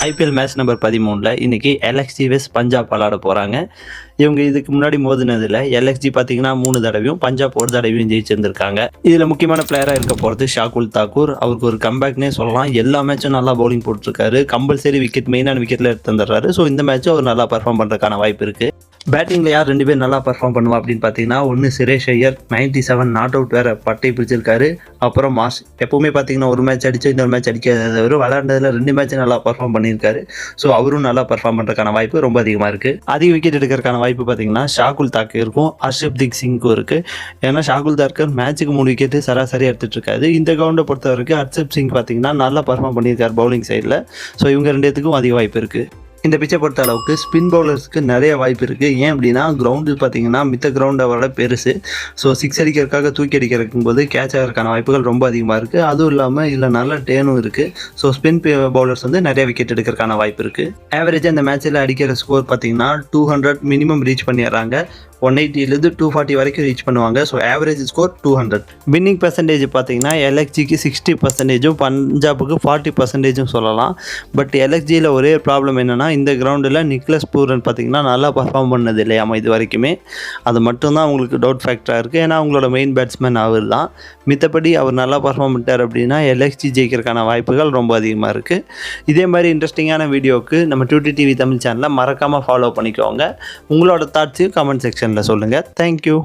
IPL match number 13ல் இன்றைக்கி எல்எக்ஸ்ஜி வெஸ் பஞ்சாப் விளாட போகிறாங்க. இவங்க இதுக்கு முன்னாடி மோதினதில் எல்எக்ஸ்ஜி பார்த்தீங்கன்னா 3 தடவையும் பஞ்சாப் ஒரு தடவையும் ஜெயிச்சிருந்திருக்காங்க. இதில் முக்கியமான பிளேயராக இருக்க போகிறது ஷாகுல் தாக்கூர். அவருக்கு ஒரு கம்பேக்னே சொல்லலாம். எல்லா மேட்சும் நல்லா பவுலிங் போட்டிருக்காரு. கம்பல்சரி விக்கெட் மெயினான விக்கெட்டில் எடுத்து வந்துடுறாரு. ஸோ இந்த மேட்சும் அவர் நல்லா பர்ஃபார்ம் பண்ணுறதுக்கான வாய்ப்பு இருக்குது. பேட்டிங்கில் யார் 2 பேர் நல்லா பர்ஃபார்ம் பண்ணுவா அப்படின்னு பார்த்தீங்கன்னா, ஒன்று சுரேஷ் ஐயர் 97 நாட் அவுட் வேறு பட்டை பிடிச்சிருக்காரு. அப்புறம் மாஸ் எப்போவுமே பார்த்தீங்கன்னா ஒரு மேட்ச் அடித்து இன்னொரு மேட்ச் அடிக்காதவர் விளையாண்டதில் 2 மேட்ச் நல்லா பர்ஃபார்ம் பண்ணியிருக்காரு. ஸோ அவரும் நல்லா பர்ஃபார்ம் பண்ணுறதுக்கான வாய்ப்பு ரொம்ப அதிகமாக இருக்குது. அதிக விக்கெட் எடுக்கிறதுக்கான வாய்ப்பு பார்த்தீங்கன்னா ஷாகுல் தாக்கூருக்கும் ஹர்ஷ்தீப் சிங்க்கும் இருக்குது. ஏன்னா ஷாகுல் தாக்கூர் மேட்ச்சுக்கு 3 விக்கெட்டு சராசரியாக எடுத்துகிட்டு இருக்காரு. இந்த கிரவுண்டை பொறுத்த வரைக்கும் ஹர்ஷ்தீப் சிங் பார்த்தீங்கன்னா நல்லா பர்ஃபார்ம் பண்ணியிருக்காரு பவுலிங் சைடில். ஸோ இவங்க 2 பேத்துக்கும் அதிக வாய்ப்பு இருக்குது. இந்த பிச்சை பொறுத்த அளவுக்கு ஸ்பின் பவுலர்ஸ்க்கு நிறைய வாய்ப்பு இருக்குது. ஏன் அப்படின்னா கிரவுண்டு பார்த்தீங்கன்னா மித்த கிரவுண்டை விட பெருசு. ஸோ 6 அடிக்கிறதுக்காக தூக்கி அடிக்கிறக்கும் போது கேட்ச் ஆகிறதுக்கான வாய்ப்புகள் ரொம்ப அதிகமாக இருக்குது. அதுவும் இல்லாமல் இதில் நல்ல டேனும் இருக்குது. ஸோ ஸ்பின் பவுலர்ஸ் வந்து நிறைய விக்கெட் எடுக்கிறதுக்கான வாய்ப்பு இருக்குது. ஆவரேஜாக இந்த மேட்ச்சில் அடிக்கிற ஸ்கோர் பார்த்தீங்கன்னா 200 மினிமம் ரீச் பண்ணிடுறாங்க. 180 240 வரைக்கும் ரீச் பண்ணுவாங்க. So average score 200. Winning percentage பார்த்தீங்கன்னா எல்எக்ஸ்ஜிக்கு 60% பஞ்சாபுக்கு 40% சொல்லலாம். பட் எல்எக்ஸ்ஜியில் ஒரே ப்ராப்ளம் என்னென்னா இந்த கிரவுண்டில் நிக்லஸ் பூரன் பார்த்தீங்கன்னா நல்லா பர்ஃபார்ம் பண்ணது இல்லையாமா இது வரைக்குமே. அது மட்டும்தான் அவங்களுக்கு டவுட் ஃபேக்டராக இருக்குது. ஏன்னா அவங்களோட மெயின் பேட்ஸ்மேன் அவர் தான். மித்தபடி அவர் நல்லா பர்ஃபார்ம் பண்ணிட்டார் அப்படின்னா எல்எக்ஸ்ஜி ஜெயிக்கிறதுக்கான வாய்ப்புகள் ரொம்ப அதிகமாக இருக்குது. இதே மாதிரி இன்ட்ரெஸ்டிங்கான வீடியோவுக்கு நம்ம டியூட்டி டிவி தமிழ் சேனலை மறக்காமல் ஃபாலோ பண்ணிக்கோங்க. உங்களோட தாட்ஸையும் கமெண்ட் செக்ஷன் சொல்லுங்கள். தேங்க்யூ.